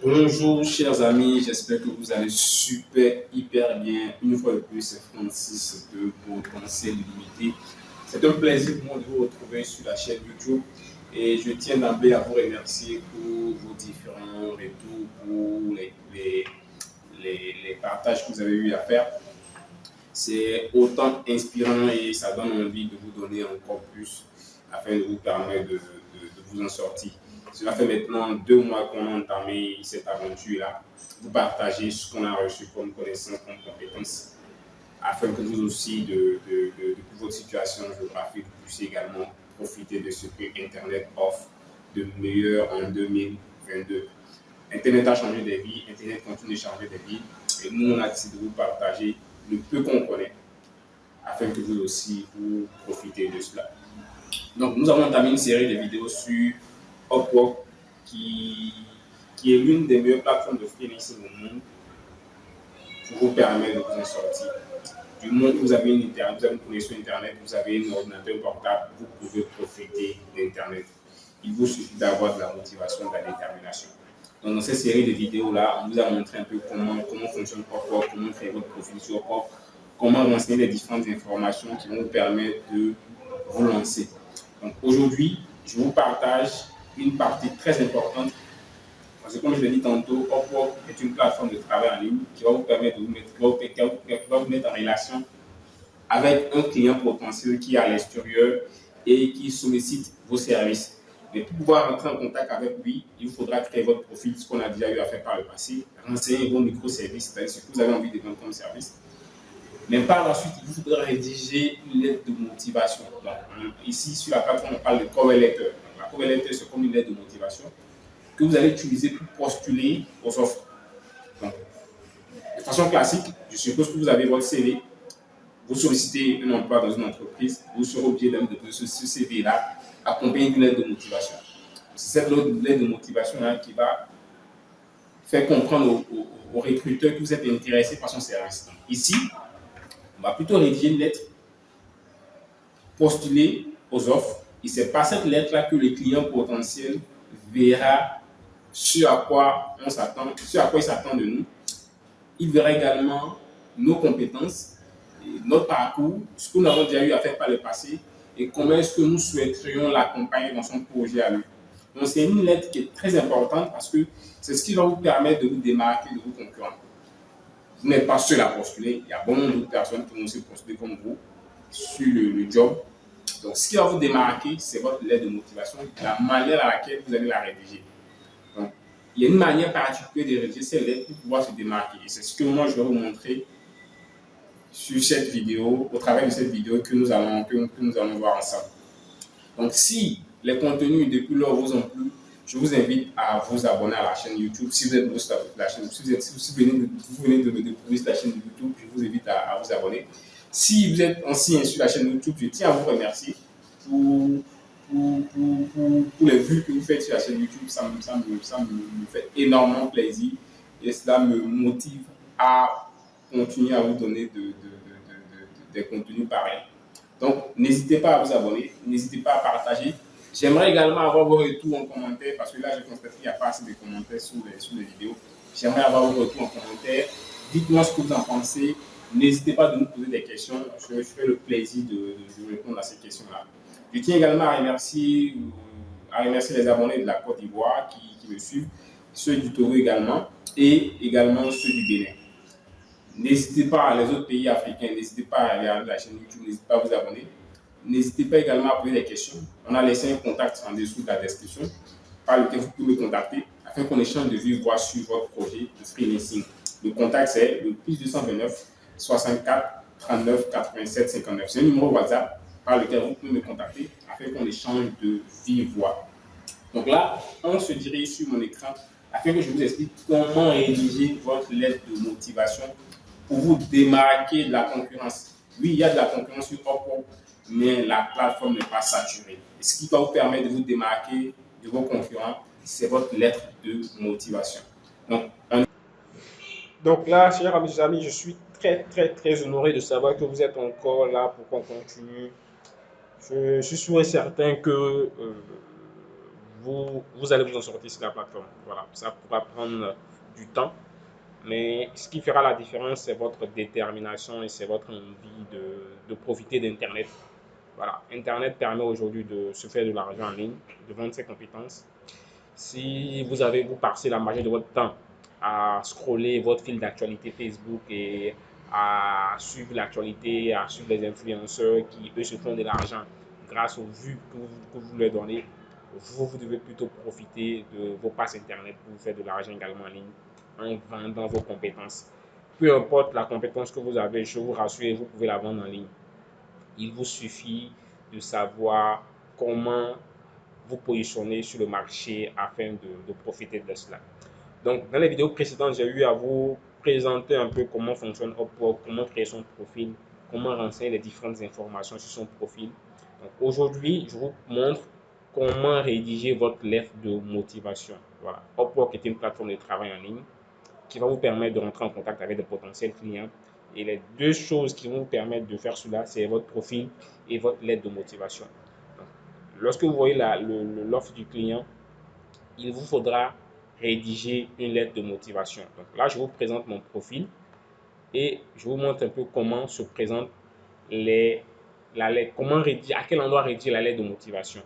Bonjour chers amis, j'espère que vous allez super, hyper bien. Une fois de plus, c'est Francis de Potentiel Limité. C'est un plaisir pour moi de vous retrouver sur la chaîne YouTube et je tiens d'emblée à vous remercier pour vos différents retours, pour les partages que vous avez eu à faire. C'est autant inspirant et ça donne envie de vous donner encore plus afin de vous permettre de vous en sortir. Cela fait maintenant 2 mois qu'on a entamé cette aventure-là. Vous partagez ce qu'on a reçu comme connaissance, comme compétences, afin que vous aussi, de votre situation géographique, vous puissiez également profiter de ce que Internet offre de meilleur en 2022. Internet a changé des vies, Internet continue de changer des vies, et nous, on a décidé de vous partager le peu qu'on connaît, afin que vous aussi, vous profitez de cela. Donc, nous avons entamé une série de vidéos sur Upwork, qui, qui est l'une des meilleures plateformes de freelancing au monde pour vous permettre de vous en sortir. Du moment où vous avez une connexion Internet, vous avez un ordinateur portable, vous pouvez profiter d'Internet. Il vous suffit d'avoir de la motivation, de la détermination. Donc, dans cette série de vidéos-là, on vous a montré un peu comment fonctionne Upwork, comment créer votre profil sur Upwork, comment renseigner les différentes informations qui vont vous permettre de vous lancer. Donc, aujourd'hui, je vous partage une partie très importante parce que comme je l'ai dit tantôt, Upwork est une plateforme de travail en ligne qui va vous permettre de vous mettre en relation avec un client potentiel qui est à l'extérieur et qui sollicite vos services. Mais pour pouvoir entrer en contact avec lui, il vous faudra créer votre profil, ce qu'on a déjà eu à faire par le passé, renseigner vos microservices, c'est-à-dire ce que vous avez envie de vendre comme service. Mais par la suite, il vous faudra rédiger une lettre de motivation. Donc, ici, sur la plateforme, on parle de cover letter. La cover letter, c'est comme une lettre de motivation que vous allez utiliser pour postuler aux offres. Donc, de façon classique, je suppose que vous avez votre CV, vous sollicitez un emploi dans une entreprise, vous serez obligé de ce CV-là accompagné d'une lettre de motivation. C'est cette lettre de motivation-là qui va faire comprendre au recruteur que vous êtes intéressé par son service. Donc, ici, on va plutôt rédiger une lettre, postuler aux offres, et c'est par cette lettre-là que le client potentiel verra ce à quoi il s'attend de nous. Il verra également nos compétences, notre parcours, ce que nous avons déjà eu à faire par le passé et comment est-ce que nous souhaiterions l'accompagner dans son projet à lui. Donc, c'est une lettre qui est très importante parce que c'est ce qui va vous permettre de vous démarquer de vos concurrents. Vous n'êtes pas seul à postuler, il y a bon nombre d'autres personnes qui vont aussi postuler comme vous sur le job. Donc, ce qui va vous démarquer, c'est votre lettre de motivation, la manière à laquelle vous allez la rédiger. Donc, il y a une manière particulière de rédiger ces lettres pour pouvoir se démarquer. Et c'est ce que moi, je vais vous montrer sur cette vidéo, au travers de cette vidéo que nous allons voir ensemble. Donc, si les contenus depuis lors vous ont plu, je vous invite à vous abonner à la chaîne YouTube. Si vous êtes nouveau sur la chaîne, si vous venez de me découvrir sur la chaîne YouTube, je vous invite à vous abonner. Si vous êtes ancien sur la chaîne YouTube, je tiens à vous remercier pour les vues que vous faites sur la chaîne YouTube. Ça me fait énormément plaisir et cela me motive à continuer à vous donner des contenus pareils. Donc, n'hésitez pas à vous abonner, n'hésitez pas à partager. J'aimerais également avoir vos retours en commentaire parce que là, je constate qu'il n'y a pas assez de commentaires sous les vidéos. J'aimerais avoir vos retours en commentaire. Dites-moi ce que vous en pensez. N'hésitez pas à nous poser des questions. Je ferai le plaisir de répondre à ces questions-là. Je tiens également à remercier les abonnés de la Côte d'Ivoire qui me suivent, ceux du Togo également, et également ceux du Bénin. N'hésitez pas, les autres pays africains, n'hésitez pas à regarder la chaîne YouTube, n'hésitez pas à vous abonner. N'hésitez pas également à poser des questions. On a laissé un contact en dessous de la description par lequel vous pouvez me contacter afin qu'on échange de vive voix sur votre projet de freelancing. Le contact, c'est le plus 229 64 39 87 59. C'est un numéro WhatsApp par lequel vous pouvez me contacter afin qu'on échange de vive voix. Donc là, on se dirige sur mon écran afin que je vous explique comment rédiger votre lettre de motivation pour vous démarquer de la concurrence. Oui, il y a de la concurrence sur Upwork, mais la plateforme n'est pas saturée. Et ce qui va vous permettre de vous démarquer de vos concurrents, c'est votre lettre de motivation. Donc là, chers amis, je suis très honoré de savoir que vous êtes encore là pour qu'on continue. Je suis sûr et certain que vous allez vous en sortir sur la plateforme. Voilà, ça pourra prendre du temps, mais ce qui fera la différence, c'est votre détermination et c'est votre envie de profiter d'Internet. Voilà, Internet permet aujourd'hui de se faire de l'argent en ligne, de vendre ses compétences. Si vous passez la majorité de votre temps à scroller votre fil d'actualité Facebook et à suivre l'actualité, à suivre les influenceurs qui, eux, se font de l'argent grâce aux vues que vous leur donnez, vous devez plutôt profiter de vos passes Internet pour vous faire de l'argent également en ligne en vendant vos compétences. Peu importe la compétence que vous avez, je vous rassure, vous pouvez la vendre en ligne. Il vous suffit de savoir comment vous positionner sur le marché afin de profiter de cela. Donc, dans les vidéos précédentes, j'ai eu à vous présenter un peu comment fonctionne Upwork, comment créer son profil, comment renseigner les différentes informations sur son profil. Donc, aujourd'hui, je vous montre comment rédiger votre lettre de motivation. Voilà. Upwork est une plateforme de travail en ligne qui va vous permettre de rentrer en contact avec de potentiels clients. Et les deux choses qui vont vous permettre de faire cela, c'est votre profil et votre lettre de motivation. Donc, lorsque vous voyez l'offre du client, il vous faudra rédiger une lettre de motivation. Donc là, je vous présente mon profil et je vous montre un peu comment se présente la lettre, comment rédiger, à quel endroit rédiger la lettre de motivation.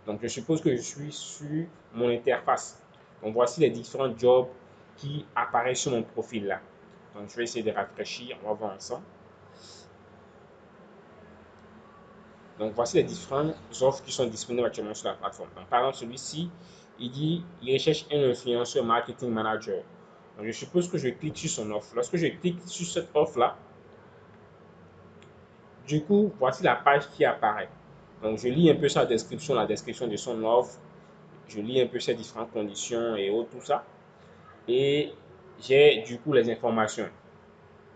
Donc je suppose que je suis sur mon interface. Donc voici les différents jobs qui apparaissent sur mon profil là. Donc je vais essayer de rafraîchir, on va voir ensemble. Donc voici les différentes offres qui sont disponibles actuellement sur la plateforme. Donc, par exemple, celui-ci, il dit il recherche un influenceur marketing manager. Donc je suppose que je clique sur son offre. Lorsque je clique sur cette offre-là, du coup, voici la page qui apparaît. Donc je lis un peu sa description, la description de son offre. Je lis un peu ses différentes conditions et autres, tout ça. Et j'ai du coup les informations.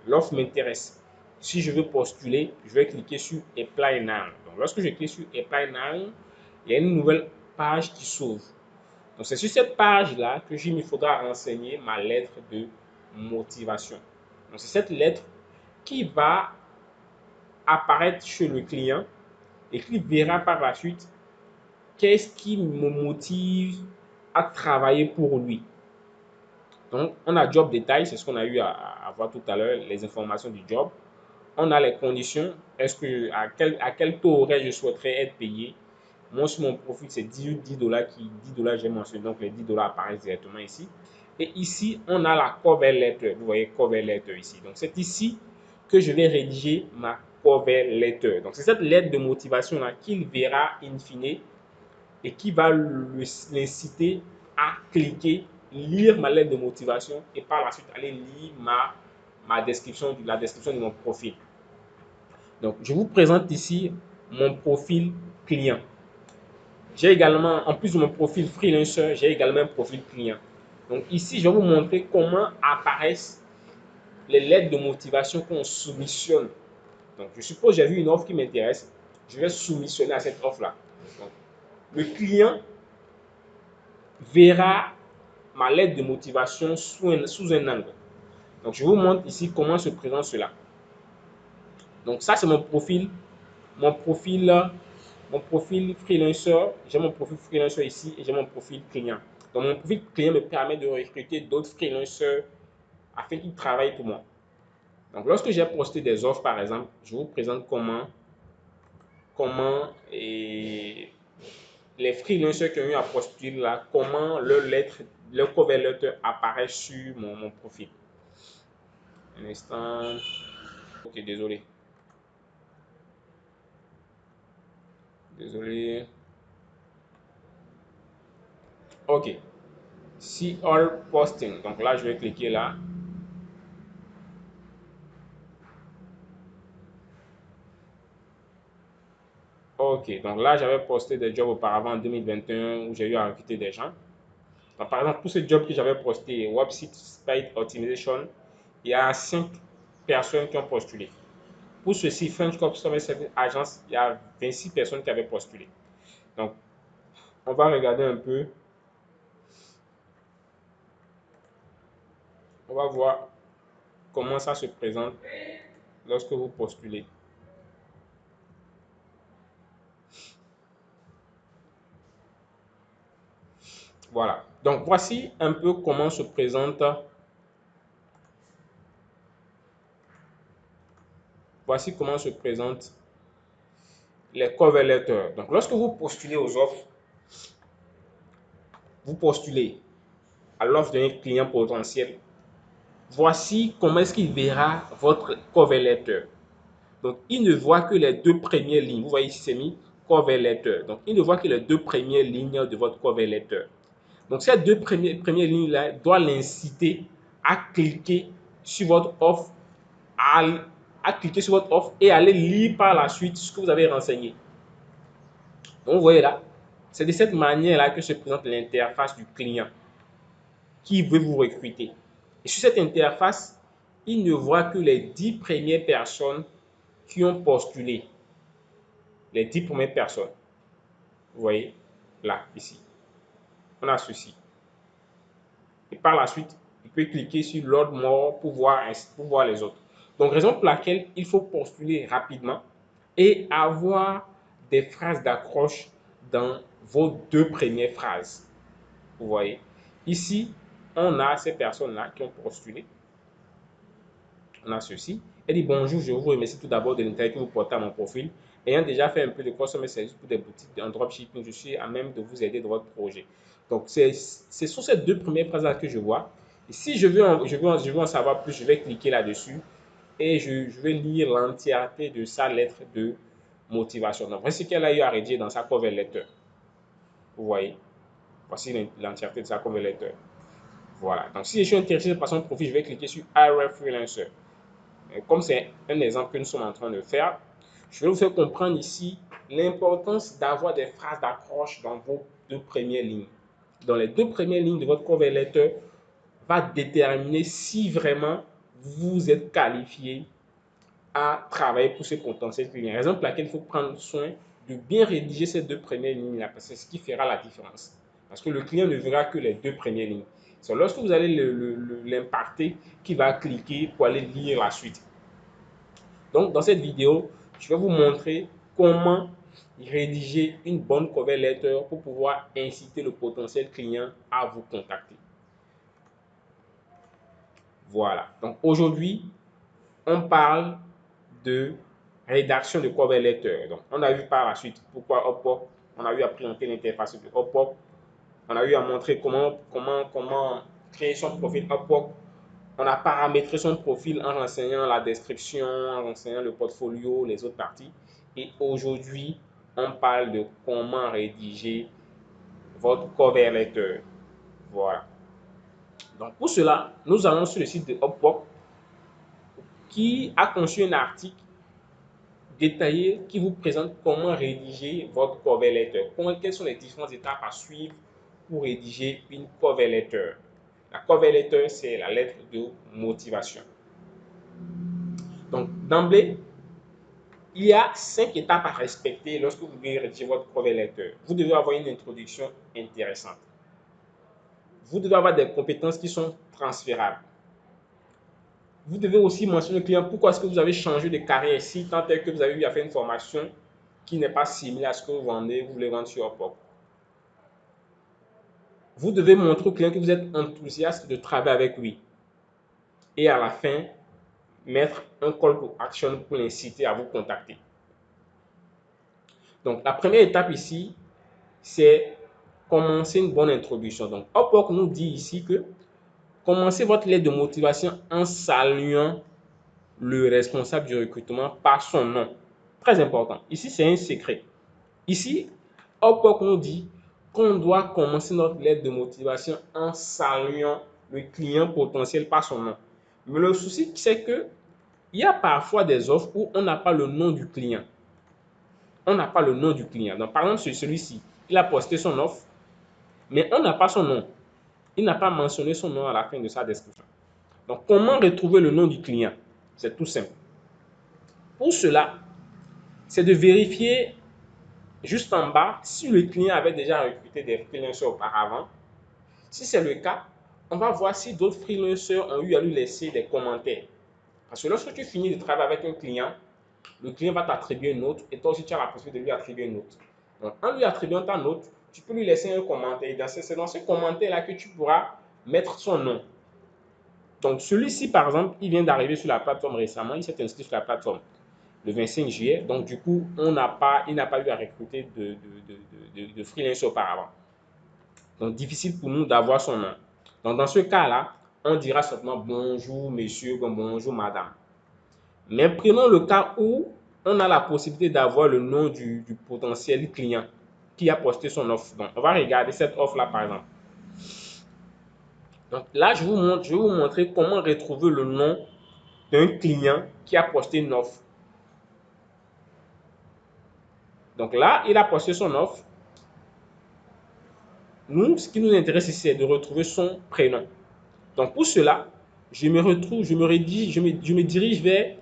L'offre m'intéresse. Si je veux postuler, je vais cliquer sur Apply Now. Donc, lorsque je clique sur Apply Now, il y a une nouvelle page qui s'ouvre. Donc, c'est sur cette page-là que il me faudra renseigner ma lettre de motivation. Donc, c'est cette lettre qui va apparaître chez le client et qui verra par la suite qu'est-ce qui me motive à travailler pour lui. Donc, on a job détail, c'est ce qu'on a eu à voir tout à l'heure, les informations du job. On a les conditions, à quel taux horaire je souhaiterais être payé. Moi, sur mon profil, c'est 10 dollars, 10 dollars, j'ai mentionné, donc les 10 dollars apparaissent directement ici. Et ici, on a la cover letter, vous voyez cover letter ici. Donc, c'est ici que je vais rédiger ma cover letter. Donc, c'est cette lettre de motivation là qu'il verra in fine et qui va l'inciter à cliquer, lire ma lettre de motivation et par la suite aller lire la description de mon profil. Donc, je vous présente ici mon profil client. J'ai également, en plus de mon profil freelancer, j'ai également un profil client. Donc, ici, je vais vous montrer comment apparaissent les lettres de motivation qu'on soumissionne. Donc, je suppose que j'ai vu une offre qui m'intéresse. Je vais soumissionner à cette offre-là. Le client verra ma lettre de motivation sous un angle. Donc, je vous montre ici comment se présente cela. Donc, ça, c'est mon profil mon profil, mon profil freelancer. J'ai mon profil freelancer ici et j'ai mon profil client. Donc, mon profil client me permet de recruter d'autres freelancers afin qu'ils travaillent pour moi. Donc, lorsque j'ai posté des offres, par exemple, je vous présente comment les freelancers qui ont eu à postuler là, comment leur cover letter apparaît sur mon profil. Un instant. Ok, désolé. Désolé. Ok. See all posting. Donc là, je vais cliquer là. Ok, donc là, j'avais posté des jobs auparavant en 2021 où j'ai eu à recruter des gens. Donc, par exemple, pour ce job que j'avais posté, Website Site Optimization, il y a 5 personnes qui ont postulé. Pour ceci, French Customer Service Agence, il y a 26 personnes qui avaient postulé. Donc, on va regarder un peu. On va voir comment ça se présente lorsque vous postulez. Voilà. Donc, voici un peu comment se présente. Voici comment se présentent les cover letters. Donc, lorsque vous postulez aux offres, vous postulez à l'offre d'un client potentiel. Voici comment est-ce qu'il verra votre cover letter. Donc, il ne voit que les deux premières lignes. Vous voyez ici, c'est mis cover letter. Donc, il ne voit que les deux premières lignes de votre cover letter. Donc, ces deux premières lignes-là doivent l'inciter à cliquer sur votre offre, à cliquer sur votre offre et aller lire par la suite ce que vous avez renseigné. Donc, vous voyez là, c'est de cette manière-là que se présente l'interface du client qui veut vous recruter. Et sur cette interface, il ne voit que les 10 premières personnes qui ont postulé. Les 10 premières personnes. Vous voyez, là, ici. On a ceci. Et par la suite, il peut cliquer sur Load More pour voir les autres. Donc, raison pour laquelle il faut postuler rapidement et avoir des phrases d'accroche dans vos deux premières phrases. Vous voyez, ici, on a ces personnes-là qui ont postulé. On a ceci. Elle dit bonjour, je vous remercie tout d'abord de l'intérêt que vous portez à mon profil. Ayant déjà fait un peu de customer service pour des boutiques en dropshipping, je suis à même de vous aider dans votre projet. Donc, c'est sur ces deux premières phrases-là que je vois. Et si je veux en savoir plus, je vais cliquer là-dessus et je vais lire l'entièreté de sa lettre de motivation. Donc, voici ce qu'elle a eu à rédiger dans sa cover letter. Vous voyez, voici l'entièreté de sa cover letter. Voilà. Donc, si je suis intéressé par son profil, je vais cliquer sur Hire Freelancer. Comme c'est un exemple que nous sommes en train de faire, je vais vous faire comprendre ici l'importance d'avoir des phrases d'accroche dans vos deux premières lignes. Dans les deux premières lignes de votre cover letter va déterminer si vraiment vous êtes qualifié à travailler pour ce potentiel client. Raison pour laquelle il faut prendre soin de bien rédiger ces deux premières lignes-là, parce que c'est ce qui fera la différence. Parce que le client ne verra que les deux premières lignes. C'est lorsque vous allez l'impacter qu'il va cliquer pour aller lire la suite. Donc, dans cette vidéo, je vais vous montrer comment rédiger une bonne cover letter pour pouvoir inciter le potentiel client à vous contacter. Voilà. Donc, aujourd'hui, on parle de rédaction de cover letter. Donc, on a vu par la suite pourquoi Upwork, on a eu à présenter l'interface de Upwork, on a eu à montrer comment créer son profil Upwork. On a paramétré son profil en renseignant la description, en renseignant le portfolio, les autres parties. Et aujourd'hui, on parle de comment rédiger votre cover letter. Voilà. Donc, pour cela, nous allons sur le site de Upwork qui a conçu un article détaillé qui vous présente comment rédiger votre cover letter. Quelles sont les différentes étapes à suivre pour rédiger une cover letter. La cover letter, c'est la lettre de motivation. Donc, d'emblée, il y a 5 étapes à respecter lorsque vous devez rédiger votre cover letter. Vous devez avoir une introduction intéressante. Vous devez avoir des compétences qui sont transférables. Vous devez aussi mentionner au client pourquoi est-ce que vous avez changé de carrière si tant est que vous avez eu à faire une formation qui n'est pas similaire à ce que vous vendez, vous voulez vendre sur Upwork. Vous devez montrer au client que vous êtes enthousiaste de travailler avec lui. Et à la fin, mettre un call to action pour l'inciter à vous contacter. Donc, la première étape ici, c'est commencer une bonne introduction. Donc, Upwork nous dit ici que commencez votre lettre de motivation en saluant le responsable du recrutement par son nom. Très important. Ici, c'est un secret. Ici, Upwork nous dit qu'on doit commencer notre lettre de motivation en saluant le client potentiel par son nom. Mais le souci, c'est que il y a parfois des offres où on n'a pas le nom du client. On n'a pas le nom du client. Donc, par exemple, sur celui-ci, il a posté son offre, mais on n'a pas son nom. Il n'a pas mentionné son nom à la fin de sa description. Donc, comment retrouver le nom du client? C'est tout simple. Pour cela, c'est de vérifier juste en bas si le client avait déjà recruté des freelancers auparavant. Si c'est le cas, on va voir si d'autres freelancers ont eu à lui laisser des commentaires. Parce que lorsque tu finis de travailler avec un client, le client va t'attribuer une note et toi aussi tu as la possibilité de lui attribuer une note. Donc, en lui attribuant ta note, tu peux lui laisser un commentaire. C'est dans ce commentaire-là que tu pourras mettre son nom. Donc, celui-ci, par exemple, il vient d'arriver sur la plateforme récemment. Il s'est inscrit sur la plateforme le 25 juillet. Donc, du coup, il n'a pas eu à recruter de freelance auparavant. Donc, difficile pour nous d'avoir son nom. Donc, dans ce cas-là, on dira simplement bonjour monsieur, bonjour madame. Mais prenons le cas où on a la possibilité d'avoir le nom du potentiel client qui a posté son offre. Donc, on va regarder cette offre-là, par exemple. Donc, là, je vais vous montrer comment retrouver le nom d'un client qui a posté une offre. Donc là, il a posté son offre. Nous, ce qui nous intéresse ici, c'est de retrouver son prénom. Donc pour cela, je me dirige vers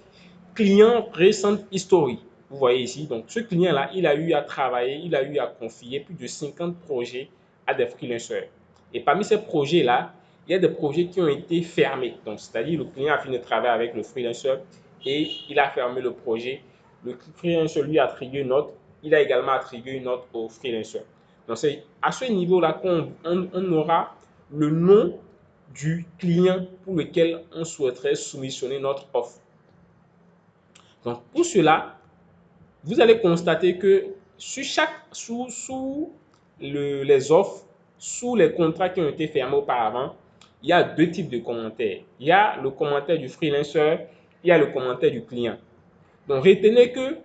client recent history. Vous voyez ici, donc ce client-là, il a eu à travailler, il a eu à confier plus de 50 projets à des freelancers. Et parmi ces projets-là, il y a des projets qui ont été fermés. Donc, c'est-à-dire le client a fini de travailler avec le freelancer et il a fermé le projet. Le freelancer lui a attribué une note. Il a également attribué une note au freelancer. Donc, c'est à ce niveau-là qu'on aura le nom du client pour lequel on souhaiterait soumissionner notre offre. Donc, pour cela, vous allez constater que sous les offres, sous les contrats qui ont été fermés auparavant, il y a deux types de commentaires. Il y a le commentaire du freelancer, il y a le commentaire du client. Donc, retenez que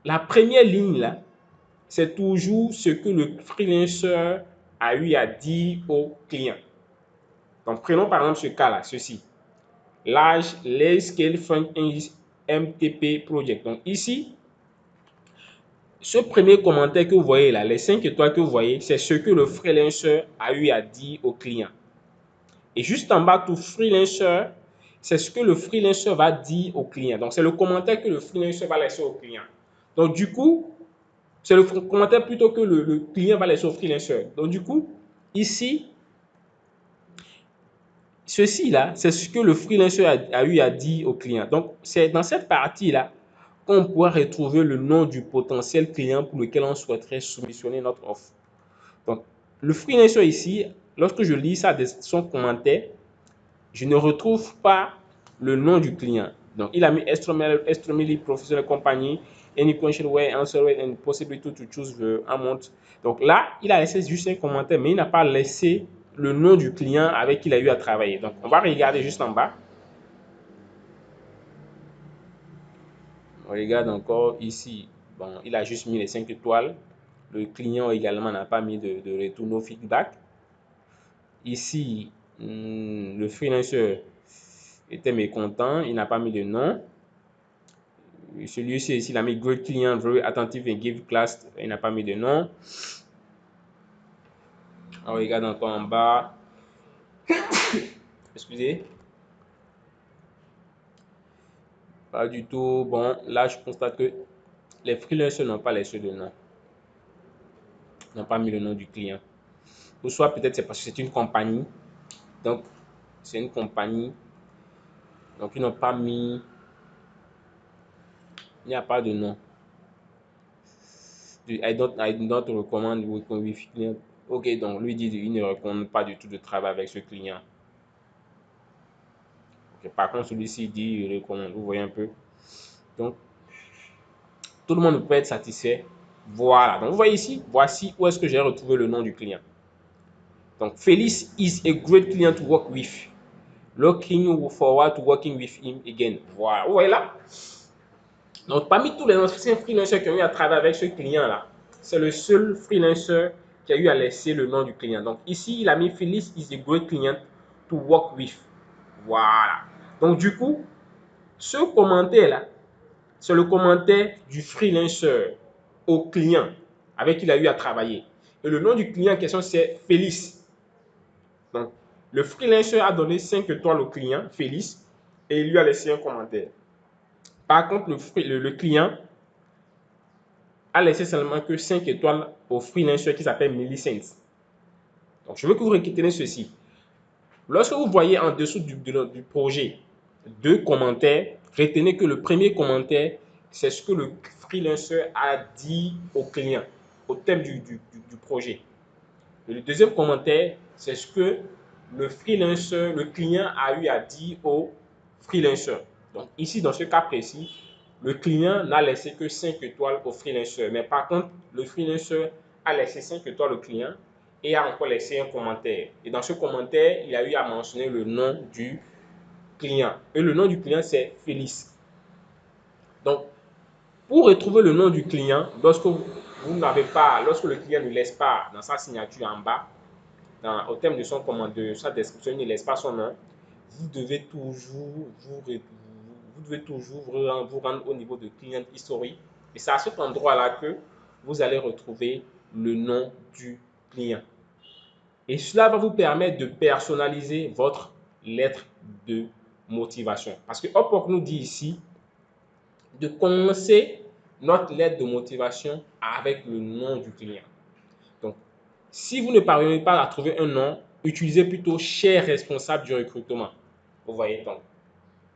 la première ligne là, c'est toujours ce que le freelancer a eu à dire au client. Donc, prenons par exemple ce cas-là, ceci. Large Scale Front MTP Project. Donc, ici, ce premier commentaire que vous voyez là, les 5 étoiles que vous voyez, c'est ce que le freelancer a eu à dire au client. Et juste en bas, tout freelancer, c'est ce que le freelancer va dire au client. Donc, c'est le commentaire que le freelancer va laisser au client. Donc, du coup, c'est le commentaire plutôt que le client va laisser au freelancer. Donc, du coup, ici, ceci là, c'est ce que le freelancer a eu à dire au client. Donc, c'est dans cette partie-là qu'on pourra retrouver le nom du potentiel client pour lequel on souhaiterait soumissionner notre offre. Donc, le freelancer ici, lorsque je lis ça, son commentaire, je ne retrouve pas le nom du client. Donc, il a mis extremely professional company, any question where answer and possibility to choose the amount. Donc là, il a laissé juste un commentaire, mais il n'a pas laissé le nom du client avec qui il a eu à travailler. Donc, on va regarder juste en bas. On regarde encore ici. Bon, il a juste mis les 5 étoiles. Le client également n'a pas mis de retour, no feedback. Ici, le freelancer était mécontent. Il n'a pas mis de nom. Celui-ci, il a mis great client, very attentive and give class. Il n'a pas mis de nom. On regarde encore en bas. Excusez. Pas du tout. Bon, là, je constate que les freelancers n'ont pas laissé de nom. N'ont pas mis le nom du client. Ou soit peut-être c'est parce que c'est une compagnie. Donc, c'est une compagnie. Donc, ils n'ont pas mis. Il n'y a pas de nom. I do not recommend working with client. Ok, donc lui dit qu'il ne recommande pas du tout de travailler avec ce client. Okay, par contre, celui-ci dit il recommande. Vous voyez un peu. Donc, tout le monde peut être satisfait. Voilà. Donc, vous voyez ici, voici où est-ce que j'ai retrouvé le nom du client. Donc, Félix is a great client to work with. Looking forward to working with him again. Voilà. Vous voyez là? Donc, parmi tous les anciens freelancers qui ont eu à travailler avec ce client-là, c'est le seul freelancer qui a eu à laisser le nom du client. Donc, ici, il a mis Félix is a great client to work with. Voilà. Donc, du coup, ce commentaire-là, c'est le commentaire du freelancer au client avec qui il a eu à travailler. Et le nom du client en question, c'est Félix. Donc, le freelancer a donné 5 étoiles au client, Félix, et il lui a laissé un commentaire. Par contre, le client a laissé seulement que 5 étoiles au freelancer qui s'appelle Millicent. Donc, je veux que vous retenez ceci. Lorsque vous voyez en dessous du projet 2 commentaires, retenez que le premier commentaire, c'est ce que le freelancer a dit au client, au thème du projet. Et le deuxième commentaire, c'est ce que le client a eu à dire au freelancer. Donc ici, dans ce cas précis, le client n'a laissé que 5 étoiles au freelancer. Mais par contre, le freelancer a laissé 5 étoiles au client et a encore laissé un commentaire. Et dans ce commentaire, il a eu à mentionner le nom du client. Et le nom du client, c'est Félix. Donc, pour retrouver le nom du client, lorsque lorsque le client ne laisse pas dans sa signature en bas, au thème de sa description, il ne laisse pas son nom, vous devez toujours vous rendre au niveau de client history. Et c'est à cet endroit-là que vous allez retrouver le nom du client. Et cela va vous permettre de personnaliser votre lettre de motivation. Parce que Upwork nous dit ici de commencer notre lettre de motivation avec le nom du client. Donc, si vous ne parvenez pas à trouver un nom, utilisez plutôt cher responsable du recrutement. Vous voyez donc.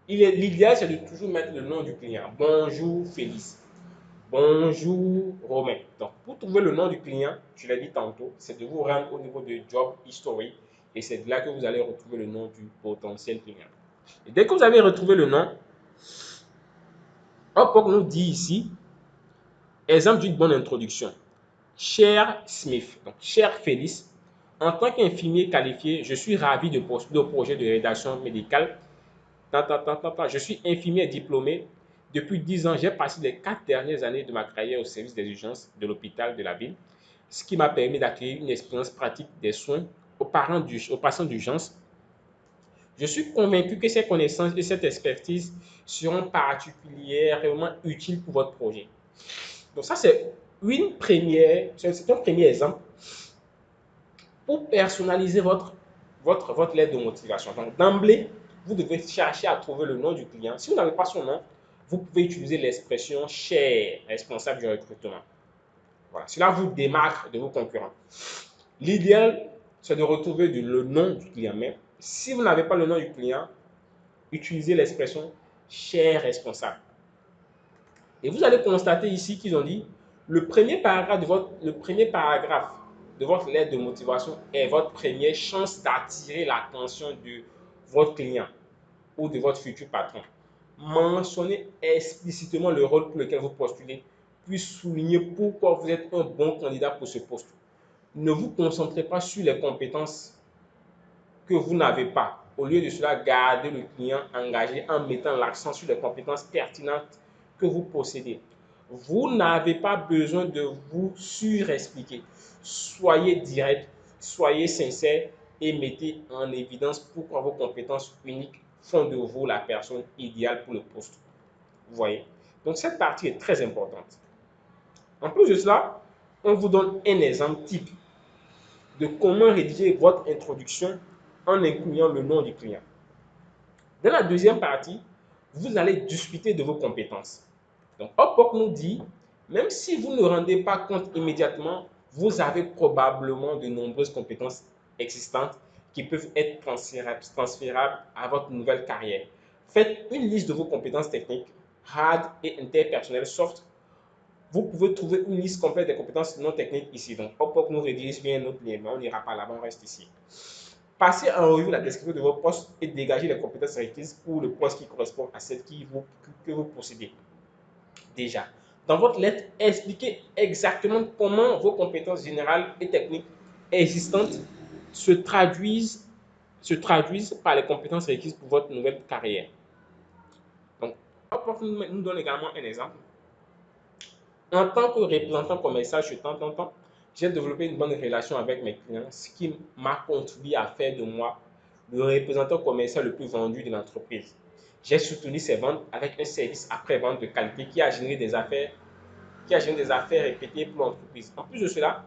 L'idéal, c'est de toujours mettre le nom du client. Bonjour Félix. Bonjour Romain. Donc, pour trouver le nom du client, je l'ai dit tantôt, c'est de vous rendre au niveau de Job History et c'est de là que vous allez retrouver le nom du potentiel client. Et dès que vous avez retrouvé le nom, Upwork nous dit ici, exemple d'une bonne introduction. Cher Smith, donc cher Félix, en tant qu'infirmier qualifié, je suis ravi de postuler au projet de rédaction médicale. Je suis infirmier diplômé. Depuis 10 ans, j'ai passé les 4 dernières années de ma carrière au service des urgences de l'hôpital de la ville, ce qui m'a permis d'acquérir une expérience pratique des soins aux patients d'urgence. Je suis convaincu que ces connaissances et cette expertise seront particulièrement utiles pour votre projet. Donc ça, c'est un premier exemple pour personnaliser votre lettre de motivation. Donc d'emblée, vous devez chercher à trouver le nom du client. Si vous n'avez pas son nom, vous pouvez utiliser l'expression cher responsable du recrutement. Voilà. Cela vous démarque de vos concurrents. L'idéal, c'est de retrouver le nom du client. Mais si vous n'avez pas le nom du client, utilisez l'expression cher responsable. Et vous allez constater ici qu'ils ont dit le premier paragraphe de votre lettre de motivation est votre première chance d'attirer l'attention de votre client ou de votre futur patron. Mentionnez explicitement le rôle pour lequel vous postulez, puis soulignez pourquoi vous êtes un bon candidat pour ce poste. Ne vous concentrez pas sur les compétences que vous n'avez pas. Au lieu de cela, gardez le client engagé en mettant l'accent sur les compétences pertinentes que vous possédez. Vous n'avez pas besoin de vous surexpliquer. Soyez direct, soyez sincère et mettez en évidence pourquoi vos compétences uniques font de vous la personne idéale pour le poste. Vous voyez? Donc cette partie est très importante. En plus de cela, on vous donne un exemple type de comment rédiger votre introduction en incluant le nom du client. Dans la deuxième partie, vous allez discuter de vos compétences. Donc, Upwork nous dit, même si vous ne rendez pas compte immédiatement, vous avez probablement de nombreuses compétences existantes qui peuvent être transférables à votre nouvelle carrière. Faites une liste de vos compétences techniques, hard et interpersonnelles soft. Vous pouvez trouver une liste complète des compétences non techniques ici. Donc, Upwork nous redirige vers un autre lien, mais on n'ira pas là-bas, on reste ici. Passez en revue la description de votre poste et dégagez les compétences requises pour le poste qui correspond à celle que vous possédez déjà. Dans votre lettre, expliquez exactement comment vos compétences générales et techniques existantes se traduisent par les compétences requises pour votre nouvelle carrière. Donc, Upwork nous donne également un exemple. En tant que représentant commercial chez tant, j'ai développé une bonne relation avec mes clients, ce qui m'a contribué à faire de moi le représentant commercial le plus vendu de l'entreprise. J'ai soutenu ces ventes avec un service après-vente de qualité qui a généré des affaires répétées pour l'entreprise. En plus de cela,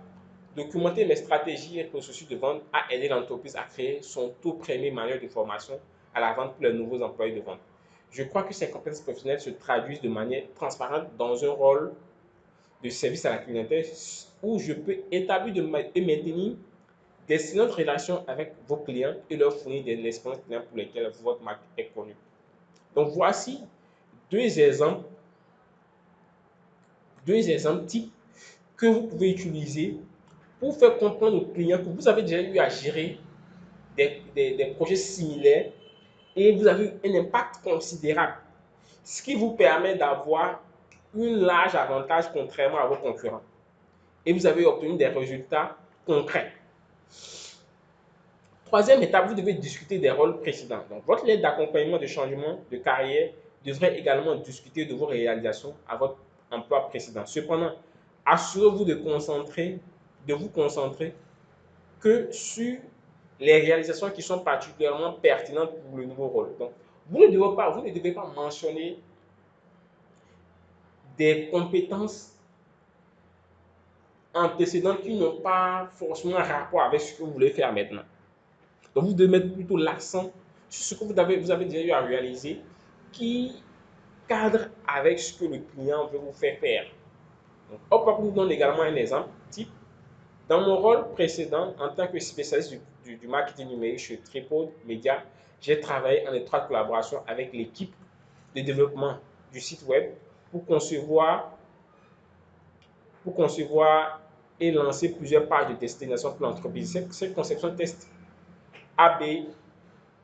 documenter mes stratégies et processus de vente a aidé l'entreprise à créer son tout premier manuel de formation à la vente pour les nouveaux employés de vente. Je crois que ces compétences professionnelles se traduisent de manière transparente dans un rôle de service à la clientèle où je peux établir et maintenir d'excellentes relations avec vos clients et leur fournir des expériences clients pour lesquelles votre marque est connue. Donc voici deux exemples types que vous pouvez utiliser pour faire comprendre aux clients que vous avez déjà eu à gérer des projets similaires et vous avez eu un impact considérable, ce qui vous permet d'avoir un large avantage contrairement à vos concurrents. Et vous avez obtenu des résultats concrets. Troisième étape, vous devez discuter des rôles précédents. Donc, votre lettre d'accompagnement de changement de carrière devrait également discuter de vos réalisations à votre emploi précédent. Cependant, assurez-vous de vous concentrer que sur les réalisations qui sont particulièrement pertinentes pour le nouveau rôle. Donc, vous ne devez pas mentionner des compétences antécédentes qui n'ont pas forcément rapport avec ce que vous voulez faire maintenant. Donc, vous devez mettre plutôt l'accent sur ce que vous avez déjà eu à réaliser qui cadre avec ce que le client veut vous faire faire. Donc, Hop nous donne également un exemple type. Dans mon rôle précédent, en tant que spécialiste du marketing numérique chez Tripod Media, j'ai travaillé en étroite collaboration avec l'équipe de développement du site web pour concevoir, et lancer plusieurs pages de destination pour l'entreprise. Cette conception test AB,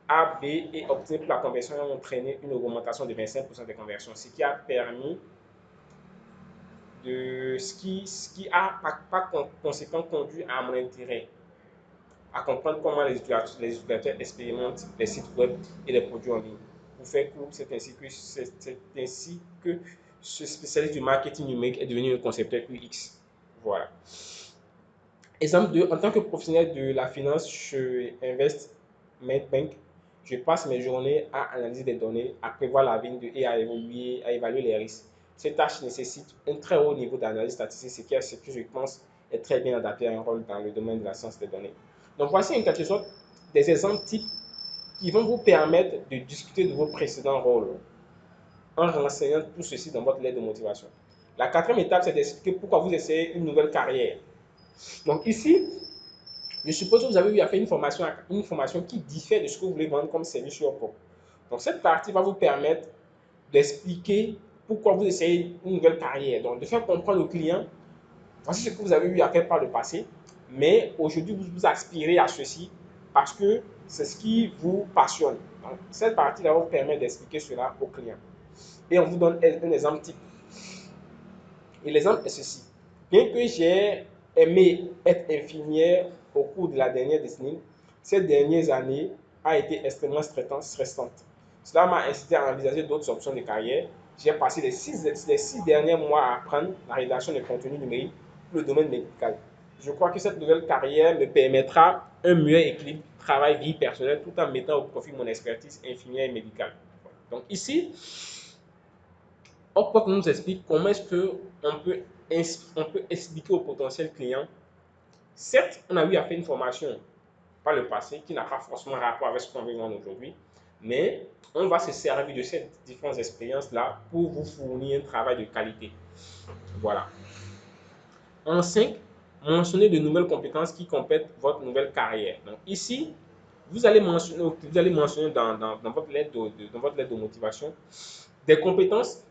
AB et obtenir pour la conversion ont entraîné une augmentation de 25% des conversions, ce qui a permis ce qui a par conséquent conduit à mon intérêt à comprendre comment les utilisateurs expérimentent les sites web et les produits en ligne. Pour faire court, c'est ainsi que ce spécialiste du marketing numérique est devenu un concepteur UX. Voilà. Exemple 2, en tant que professionnel de la finance chez Investment Bank, je passe mes journées à analyser des données, à prévoir l'avenir et à évaluer les risques. Cette tâche nécessite un très haut niveau d'analyse statistique, ce que je pense est très bien adapté à un rôle dans le domaine de la science des données. Donc voici en quelque sorte des exemples types qui vont vous permettre de discuter de vos précédents rôles en renseignant tout ceci dans votre lettre de motivation. La quatrième étape, c'est d'expliquer pourquoi vous essayez une nouvelle carrière. Donc ici, je suppose que vous avez eu à faire une formation qui diffère de ce que vous voulez vendre comme service sur Upwork. Donc cette partie va vous permettre d'expliquer pourquoi vous essayez une nouvelle carrière. Donc de faire comprendre au client, voici ce que vous avez eu à faire par le passé, mais aujourd'hui vous aspirez à ceci parce que c'est ce qui vous passionne. Donc cette partie-là vous permet d'expliquer cela au client. Et on vous donne un exemple type. Et l'exemple est ceci. Bien que j'ai aimé être infirmière au cours de la dernière décennie, ces dernières années a été extrêmement stressante. Cela m'a incité à envisager d'autres options de carrière. J'ai passé les six derniers mois à apprendre la rédaction de contenu numérique pour le domaine médical. Je crois que cette nouvelle carrière me permettra un meilleur équilibre travail-vie personnelle tout en mettant au profit mon expertise infirmière et médicale. Donc ici, Upwork nous explique comment est-ce qu'on peut, expliquer au potentiel client. Certes, on a eu à faire une formation par le passé qui n'a pas forcément rapport avec ce qu'on veut vendre aujourd'hui, mais on va se servir de ces différentes expériences-là pour vous fournir un travail de qualité. Voilà. En 5, mentionnez de nouvelles compétences qui complètent votre nouvelle carrière. Donc ici, vous allez mentionner dans votre lettre de motivation des compétences,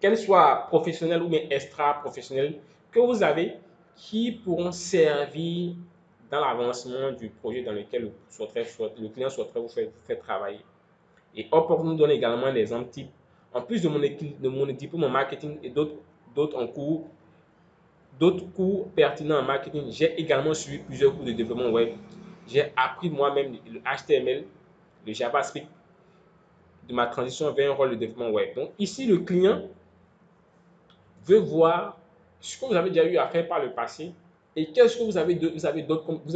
qu'elles soient professionnelles ou bien extra-professionnelles, que vous avez qui pourront servir dans l'avancement du projet dans lequel le client souhaiterait vous faire travailler. Et Upwork nous donne également l'exemple type. En plus de mon diplôme en marketing et d'autres cours pertinents en marketing, j'ai également suivi plusieurs cours de développement web. J'ai appris moi-même le HTML, le JavaScript de ma transition vers un rôle de développement web. Donc ici, le client veut voir ce que vous avez déjà eu à faire par le passé et qu'est-ce que vous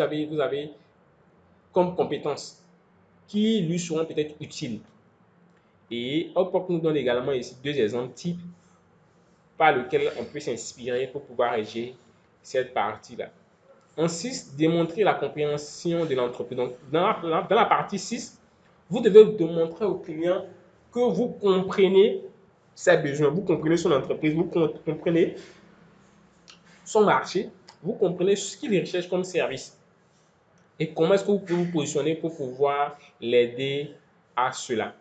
avez comme compétences qui lui seront peut-être utiles. Et Upwork nous donne également ici deux exemples types par lesquels on peut s'inspirer pour pouvoir rédiger cette partie-là. En 6, démontrer la compréhension de l'entreprise. Donc, dans la partie 6, vous devez démontrer au client que vous comprenez ses besoins, vous comprenez son entreprise, vous comprenez son marché, vous comprenez ce qu'il recherche comme service et comment est-ce que vous pouvez vous positionner pour pouvoir l'aider à cela.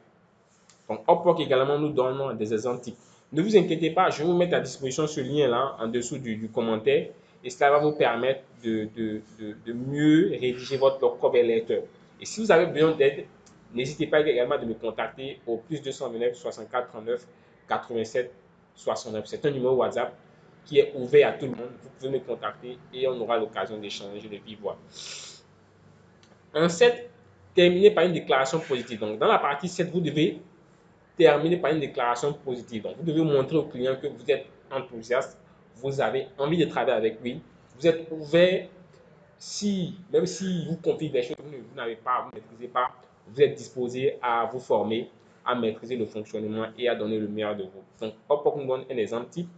Donc, Upwork également nous donne des exemples types. Ne vous inquiétez pas, je vais vous mettre à disposition ce lien-là en dessous du commentaire et cela va vous permettre de mieux rédiger votre cover letter. Et si vous avez besoin d'aide, n'hésitez pas également de me contacter au plus 229 64 39 87 69. C'est un numéro WhatsApp qui est ouvert à tout le monde. Vous pouvez me contacter et on aura l'occasion d'échanger de vive voix. En 7, terminez par une déclaration positive. Donc, dans la partie 7, vous devez terminer par une déclaration positive. Donc, vous devez montrer au client que vous êtes enthousiaste, vous avez envie de travailler avec lui, vous êtes ouvert, même si vous confie des choses que vous n'avez pas, vous ne maîtrisez pas, vous êtes disposé à vous former, à maîtriser le fonctionnement et à donner le meilleur de vous. Donc, hop, on donne un exemple type.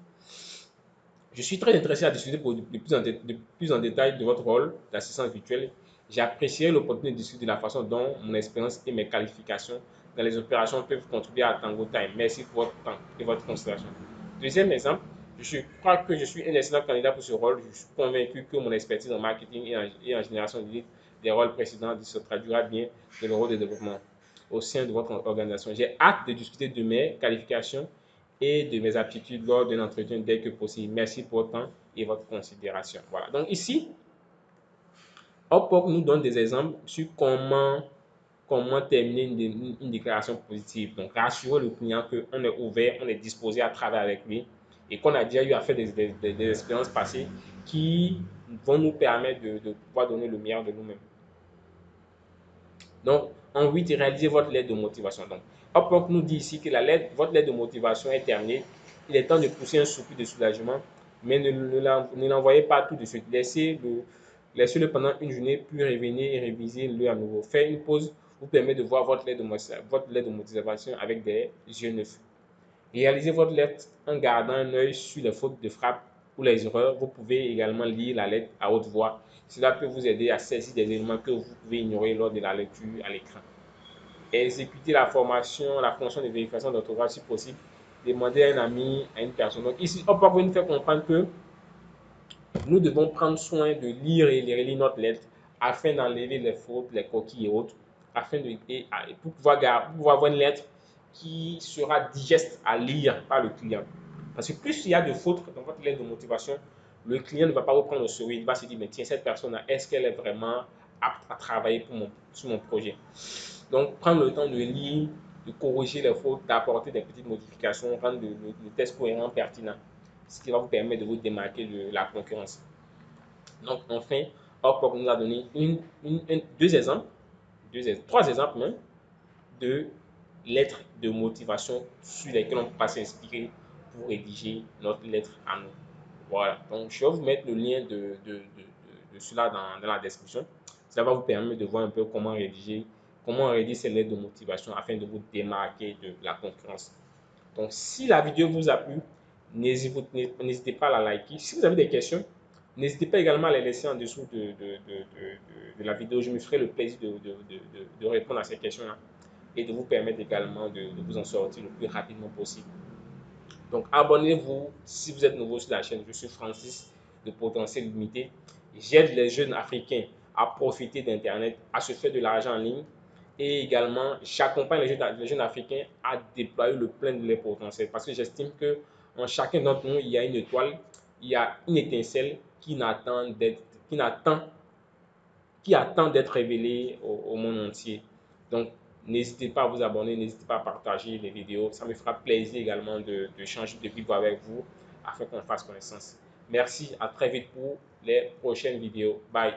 Je suis très intéressé à discuter de plus en détail de votre rôle d'assistant virtuel. J'ai apprécié l'opportunité de discuter de la façon dont mon expérience et mes qualifications dans les opérations peuvent contribuer à Tango Time. Merci pour votre temps et votre considération. Deuxième exemple, je crois que je suis un excellent candidat pour ce rôle. Je suis convaincu que mon expertise en marketing et en génération des rôles précédents se traduira bien dans le rôle de développement au sein de votre organisation. J'ai hâte de discuter de mes qualifications et de mes aptitudes lors d'un entretien dès que possible. Merci pour votre temps et votre considération. Voilà. Donc ici, Upwork nous donne des exemples sur comment terminer une déclaration positive. Donc, rassurer le client qu'on est ouvert, on est disposé à travailler avec lui et qu'on a déjà eu à faire des expériences passées qui vont nous permettre de pouvoir donner le meilleur de nous-mêmes. Donc, en 8, réalisez votre lettre de motivation. Donc, Upwork nous dit ici que votre lettre de motivation est terminée. Il est temps de pousser un soupir de soulagement, mais ne l'envoyez pas tout de suite. Laissez-le pendant une journée, puis revenez et révisez-le à nouveau. Faire une pause vous permet de voir votre lettre de motivation avec des yeux neufs. Réalisez votre lettre en gardant un œil sur les fautes de frappe ou les erreurs. Vous pouvez également lire la lettre à haute voix. Cela peut vous aider à saisir des éléments que vous pouvez ignorer lors de la lecture à l'écran. Exécutez la fonction de vérification d'orthographe si possible. Demandez à un ami, à une personne. Donc ici, on peut nous faire comprendre que nous devons prendre soin de lire et de relire notre lettre afin d'enlever les fautes, les coquilles et autres, pour pouvoir avoir une lettre qui sera digeste à lire par le client. Parce que plus il y a de fautes dans votre lettre de motivation, le client ne va pas vous prendre au sérieux. Il va se dire, mais tiens, cette personne-là, est-ce qu'elle est vraiment apte à travailler sur mon projet? Donc, prendre le temps de lire, de corriger les fautes, d'apporter des petites modifications, rendre le test cohérent, pertinent, ce qui va vous permettre de vous démarquer de la concurrence. Donc, enfin, Upwork nous a donné trois exemples même de lettres de motivation sur lesquelles on peut s'inspirer pour rédiger notre lettre à nous. Voilà, donc je vais vous mettre le lien de cela dans la description. Ça va vous permettre de voir un peu comment rédiger ces lettres de motivation afin de vous démarquer de la concurrence. Donc, si la vidéo vous a plu, n'hésitez pas à la liker. Si vous avez des questions, n'hésitez pas également à les laisser en dessous de la vidéo. Je me ferai le plaisir de répondre à ces questions-là et de vous permettre également de vous en sortir le plus rapidement possible. Donc, abonnez-vous si vous êtes nouveau sur la chaîne. Je suis Francis de Potentiel Limité. J'aide les jeunes africains à profiter d'Internet, à se faire de l'argent en ligne. Et également, j'accompagne les jeunes africains à déployer le plein de leur potentiel. Parce que j'estime que en chacun d'entre nous, il y a une étoile, il y a une étincelle qui attend d'être révélée au monde entier. Donc, n'hésitez pas à vous abonner, n'hésitez pas à partager les vidéos. Ça me fera plaisir également de changer de vidéo avec vous afin qu'on fasse connaissance. Merci, à très vite pour les prochaines vidéos. Bye.